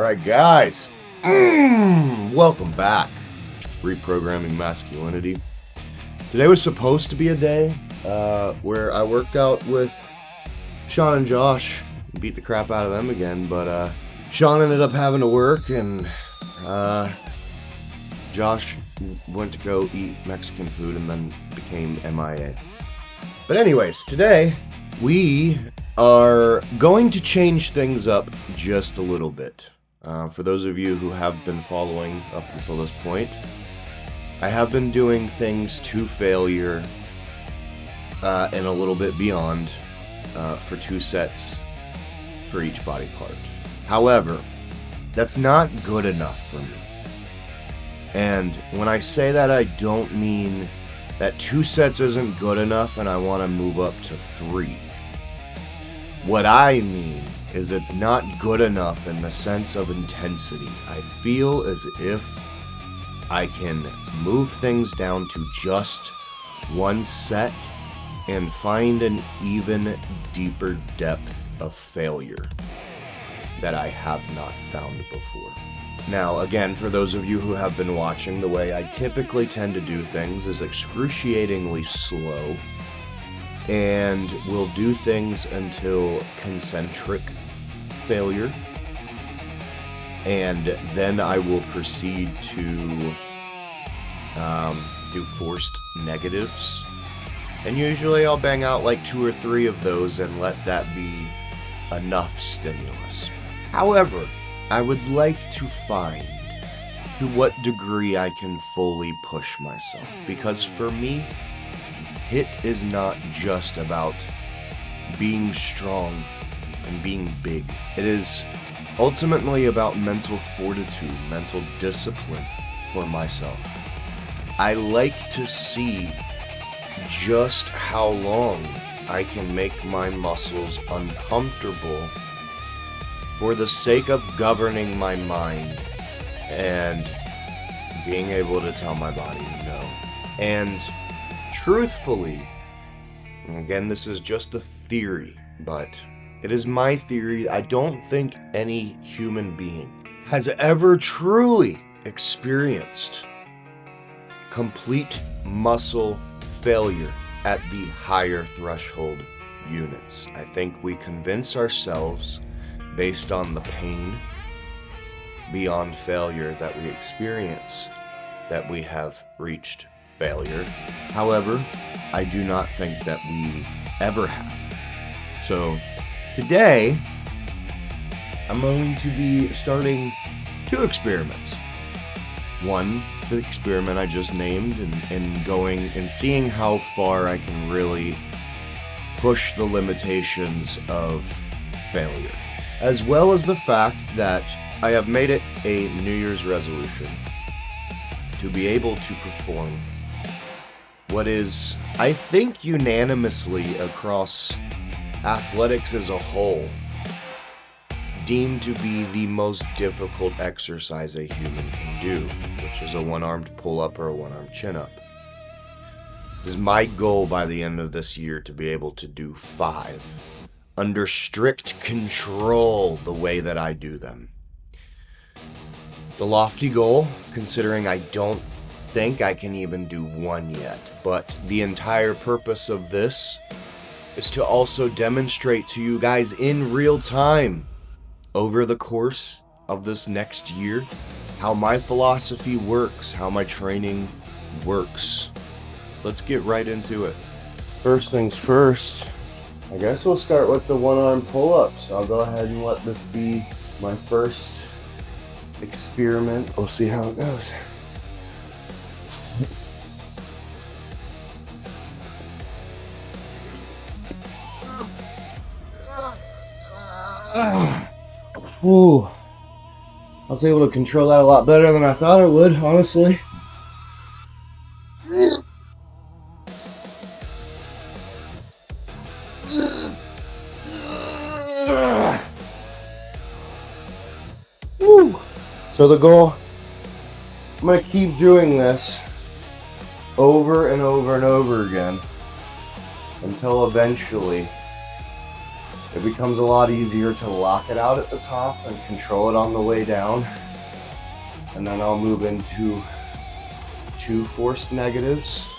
Alright guys, welcome back. Reprogramming Masculinity. Today was supposed to be a day where I worked out with Sean and Josh, beat the crap out of them again, but Sean ended up having to work and Josh went to go eat Mexican food and then became MIA. But anyways, today we are going to change things up just a little bit. For those of you who have been following up until this point, I have been doing things to failure and a little bit beyond for 2 sets for each body part. However, that's not good enough for me. And when I say that, I don't mean that 2 sets isn't good enough and I want to move up to 3. What I mean is it's not good enough in the sense of intensity. I feel as if I can move things down to just 1 set and find an even deeper depth of failure that I have not found before. Now, again, for those of you who have been watching, the way I typically tend to do things is excruciatingly slow, and we'll do things until concentric failure, and then I will proceed to do forced negatives, and usually I'll bang out like 2 or 3 of those and let that be enough stimulus. However, I would like to find to what degree I can fully push myself, because for me, HIIT is not just about being strong and being big. It is ultimately about mental fortitude, mental discipline for myself. I like to see just how long I can make my muscles uncomfortable for the sake of governing my mind and being able to tell my body no. And truthfully, and again, this is just a theory, but it is my theory. I don't think any human being has ever truly experienced complete muscle failure at the higher threshold units. I think we convince ourselves, based on the pain beyond failure that we experience, that we have reached failure. However, I do not think that we ever have. So today, I'm going to be starting 2 experiments. One, the experiment I just named, and going and seeing how far I can really push the limitations of failure. As well as the fact that I have made it a New Year's resolution to be able to perform what is, I think, unanimously across athletics as a whole, deemed to be the most difficult exercise a human can do, which is a 1-armed pull-up or a 1-armed chin-up. It is my goal by the end of this year to be able to do 5 under strict control the way that I do them. It's a lofty goal, considering I don't think I can even do 1 yet, but the entire purpose of this is to also demonstrate to you guys in real time over the course of this next year how my philosophy works, how my training works. Let's get right into it. First things first, I guess we'll start with the 1-arm pull-ups. I'll go ahead and let this be my first experiment. We'll see how it goes. Ooh. I was able to control that a lot better than I thought I would, honestly. Woo. So the goal, I'm going to keep doing this over and over and over again until eventually it becomes a lot easier to lock it out at the top and control it on the way down. And then I'll move into 2 forced negatives,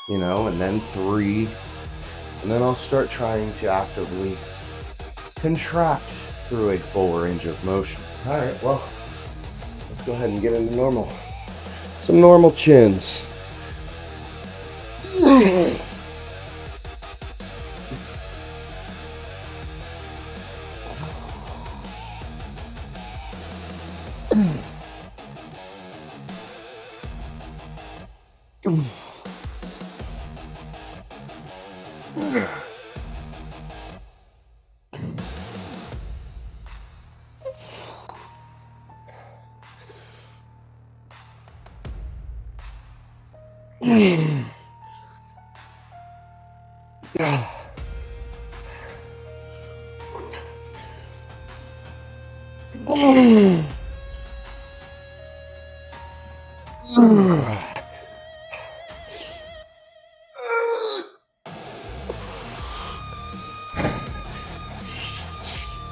and then 3. And then I'll start trying to actively contract through a full range of motion. All right, well, let's go ahead and get into normal. Some normal chins.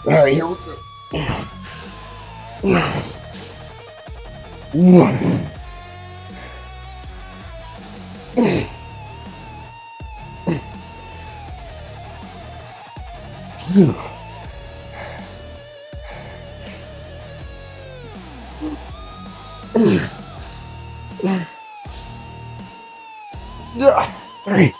All right, here we go. 1. 2. 3.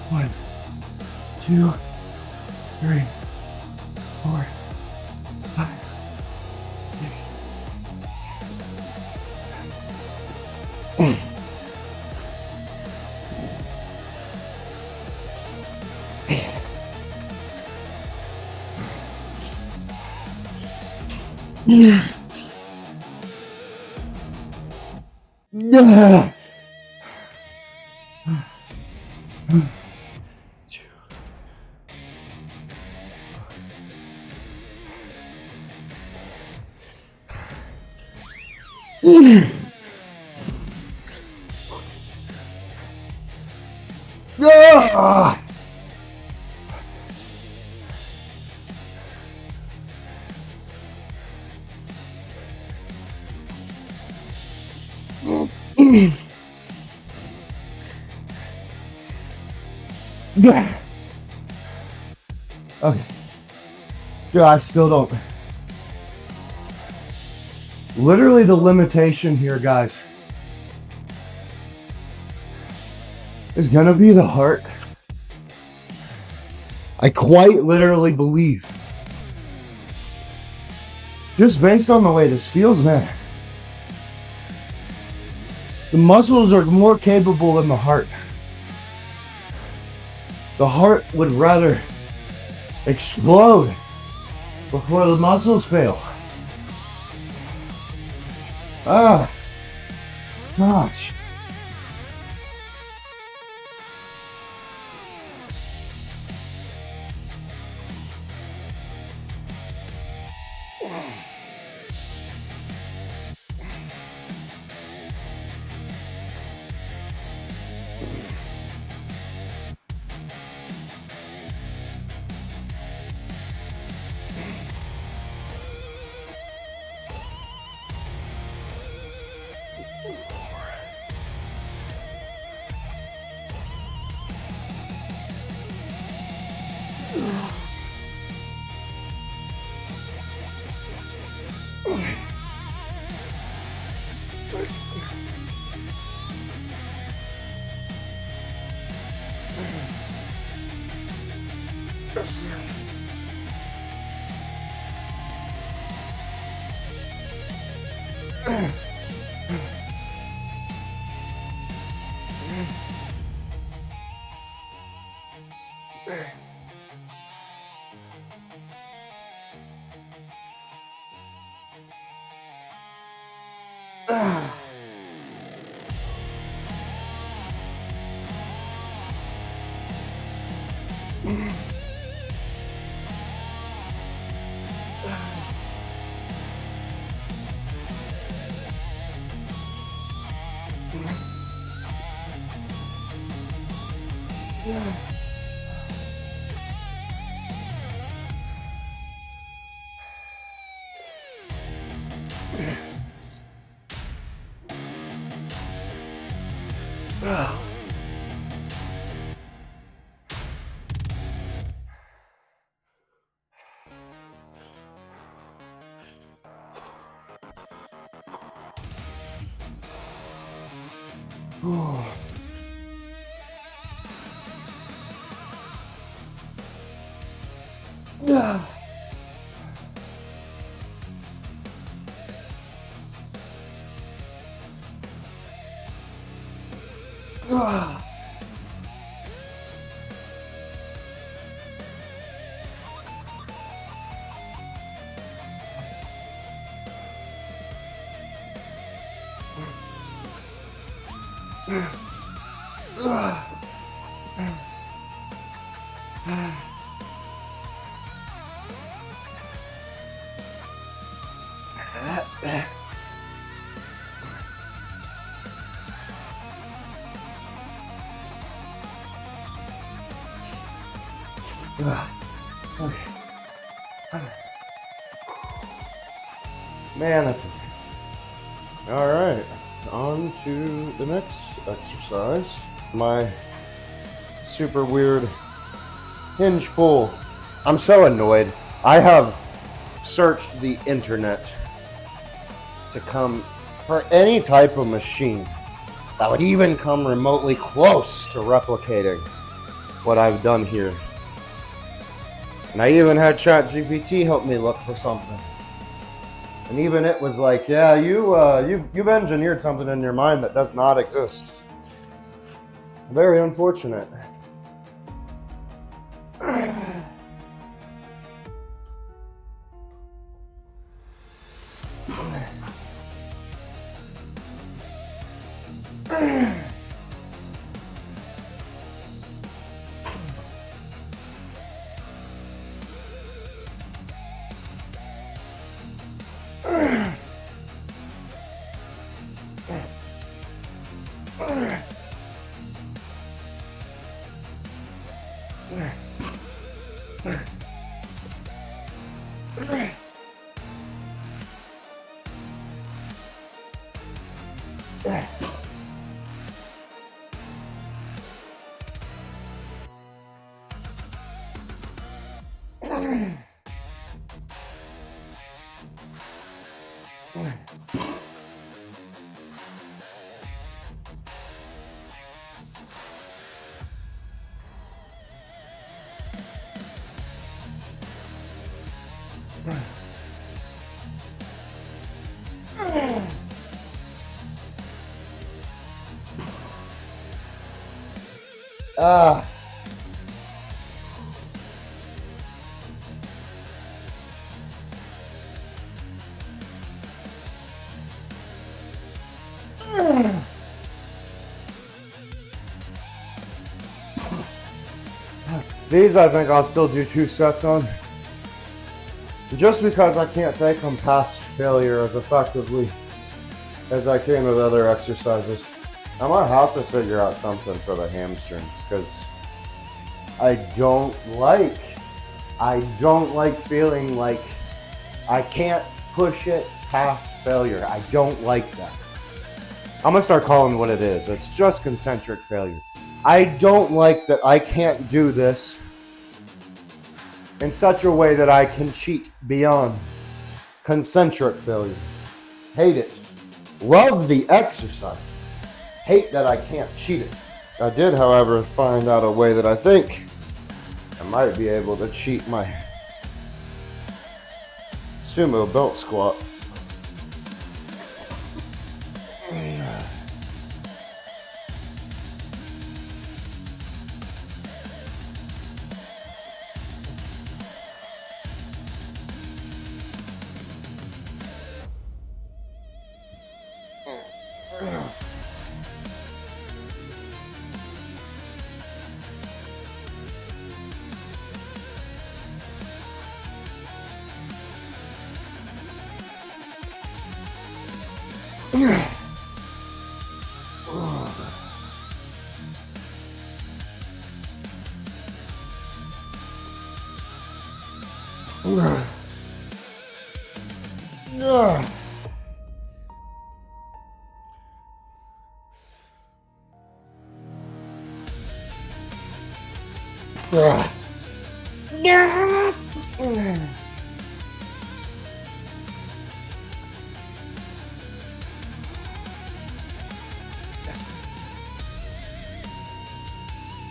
One, 2, 3, 4, 5, 6, 7. Okay. Dude, I still don't. Literally, the limitation here, guys, is gonna be the heart. I quite literally believe, just based on the way this feels, man, the muscles are more capable than the heart. The heart would rather explode before the muscles fail. Ah, gosh. Man, that's intense. All right, on to the next exercise. My super weird hinge pull. I'm so annoyed. I have searched the internet to come for any type of machine that would even come remotely close to replicating what I've done here. And I even had ChatGPT help me look for something. And even it was like, yeah, you've engineered something in your mind that does not exist. Very unfortunate. Ah. These I think I'll still do 2 sets on. Just because I can't take them past failure as effectively as I can with other exercises. I might have to figure out something for the hamstrings because I don't like feeling like I can't push it past failure. I don't like that. I'm gonna start calling it what it is. It's just concentric failure. I don't like that I can't do this in such a way that I can cheat beyond concentric failure. Hate it. Love the exercise. Hate that I can't cheat it. I did, however, find out a way that I think I might be able to cheat my sumo belt squat.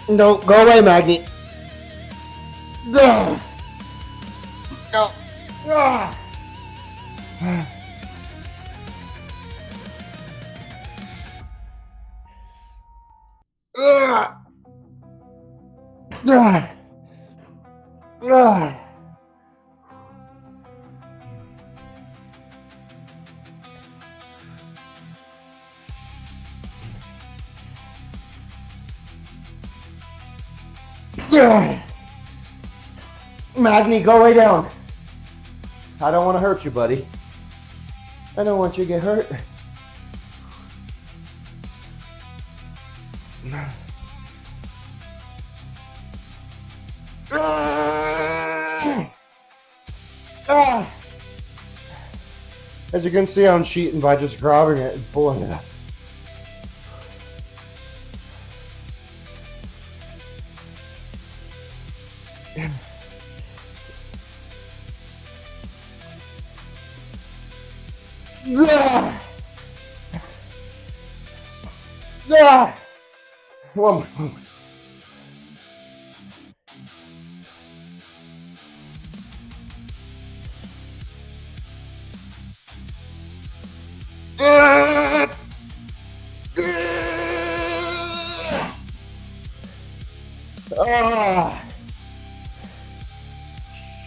No, go away, Maggie. No. Magni, go lay down. I don't want to hurt you, buddy. I don't want you to get hurt. As you can see, I'm cheating by just grabbing it and pulling it up. One more.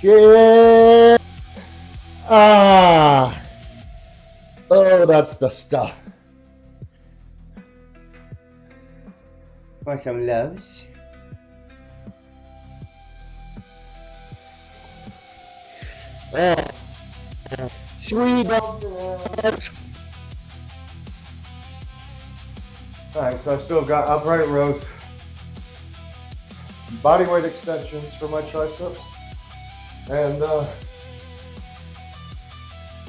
Shit. Oh, that's the stuff. Want some loves? Sweet. Alright, so I still got upright rows, body weight extensions for my triceps, and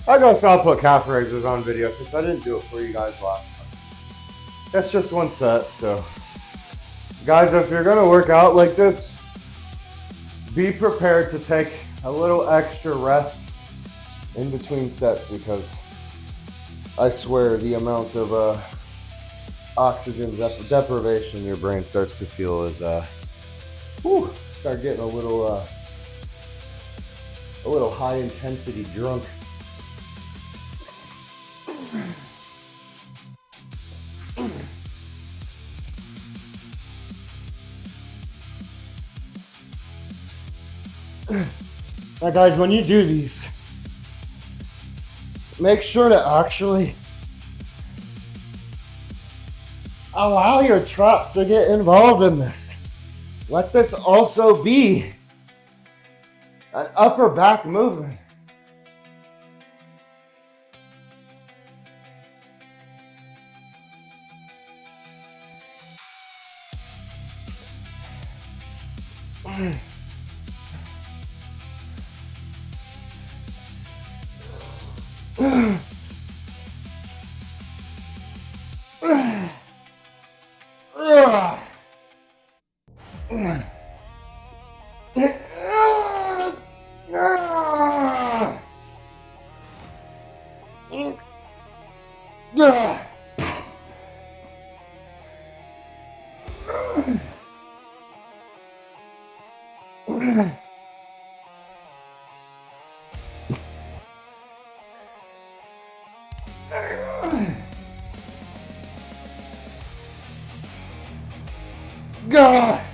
I guess I'll put calf raises on video since I didn't do it for you guys last time. That's just one set, so guys, if you're gonna work out like this, be prepared to take a little extra rest in between sets, because I swear the amount of oxygen deprivation your brain starts to feel is start getting a little high intensity drunk. Now guys, when you do these, make sure to actually allow your traps to get involved in this. Let this also be an upper back movement. God.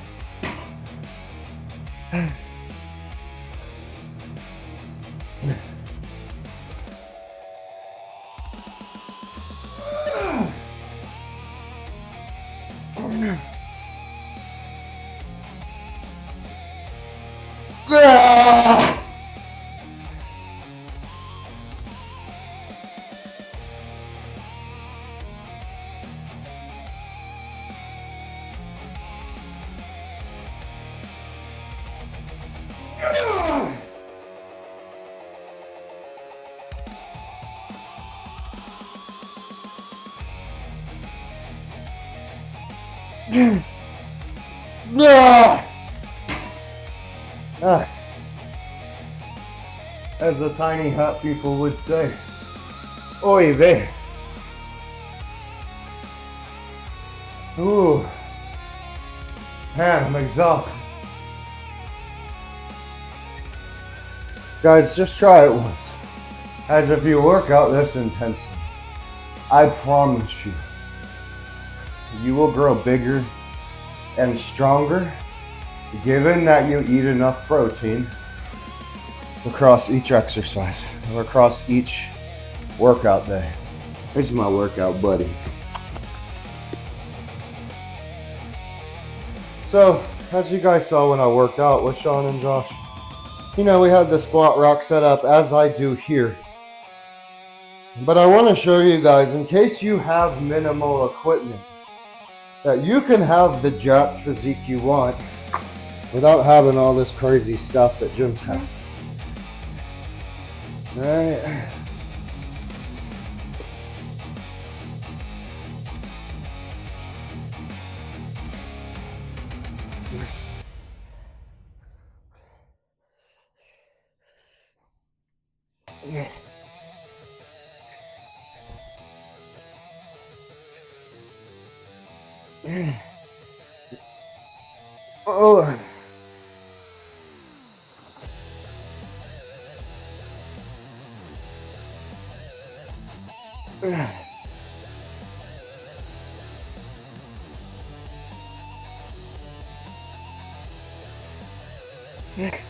As the tiny hut people would say. Oy vey. Ooh. Man, I'm exhausted. Guys, just try it once. As if you work out this intensely, I promise you, you will grow bigger and stronger given that you eat enough protein across each exercise or across each workout day. This is my workout buddy. So, as you guys saw when I worked out with Sean and Josh, we had the squat rack set up as I do here. But I want to show you guys, in case you have minimal equipment, that you can have the jacked physique you want without having all this crazy stuff that gyms have. Alright. Oh. Six.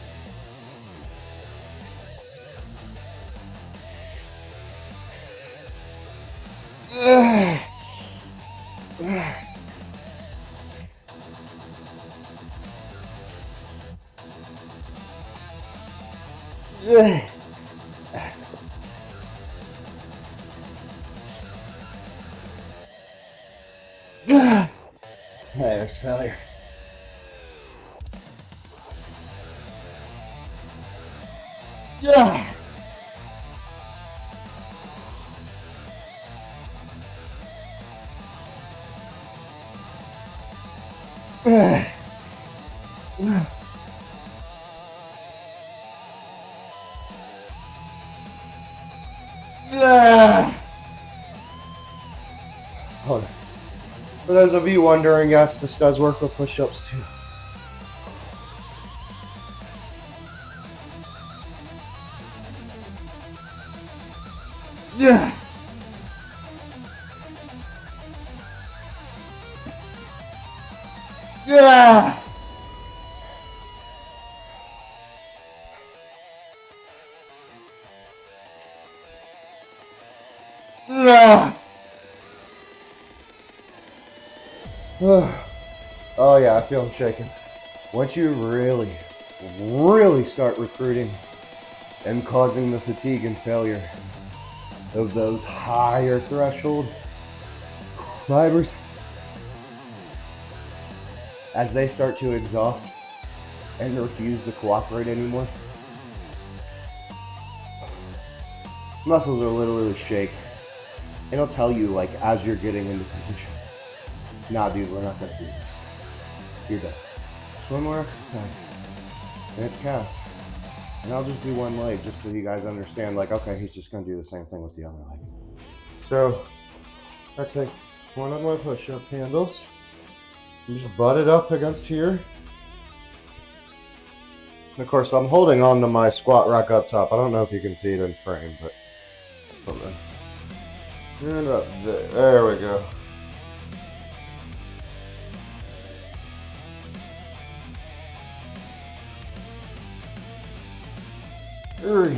There's failure. Yeah. Hold on. For those of you wondering, yes, this does work with push-ups too. Yeah. Yeah. Yeah. Oh yeah, I feel I'm shaking. Once you really start recruiting and causing the fatigue and failure of those higher threshold fibers, as they start to exhaust and refuse to cooperate anymore, muscles will literally shake. It'll tell you, like, as you're getting into position, nah dude, we're not gonna do this. You're done. Just one more exercise. And it's calves. And I'll just do one leg just so you guys understand, like, okay, he's just gonna do the same thing with the other leg. So, I take one of my push-up handles and just butt it up against here. And of course, I'm holding on to my squat rack up top. I don't know if you can see it in frame, but hold on. And up there. There we go. Three.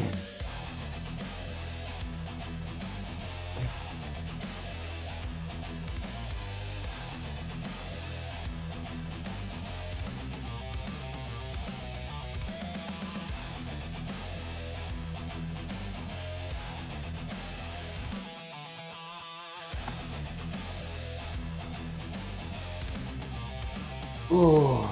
Ooh.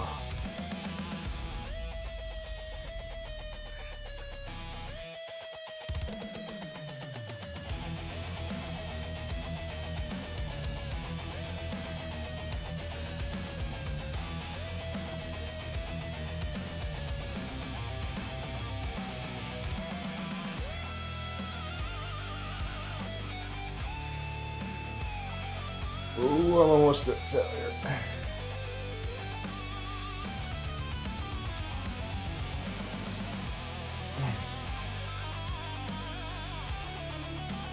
Ooh, I'm almost at failure.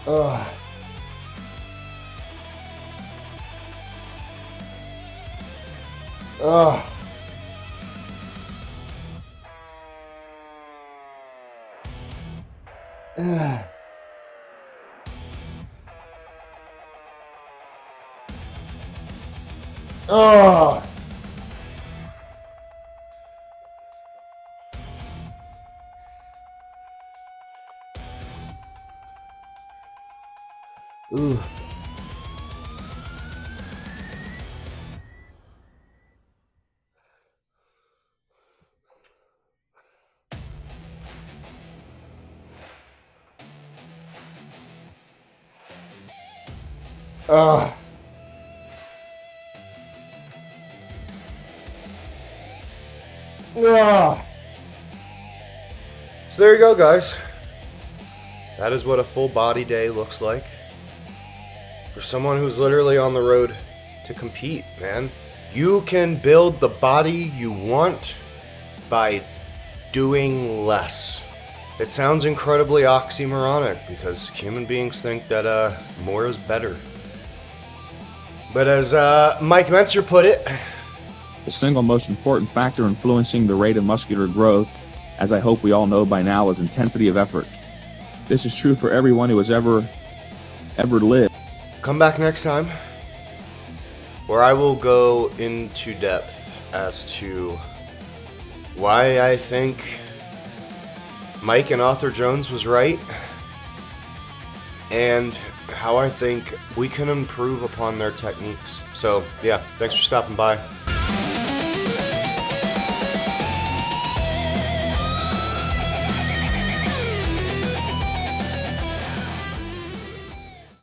Ugh. Ugh. Ugh. Oh. Ooh. Ah. Ah. So there you go, guys. That is what a full body day looks like for someone who's literally on the road to compete, man. You can build the body you want by doing less. It sounds incredibly oxymoronic because human beings think that more is better. But as Mike Mentzer put it, the single most important factor influencing the rate of muscular growth, as I hope we all know by now, is intensity of effort. This is true for everyone who has ever lived. come back next time where I will go into depth as to why I think Mike and Arthur Jones was right, and how I think we can improve upon their techniques. So, yeah, thanks for stopping by.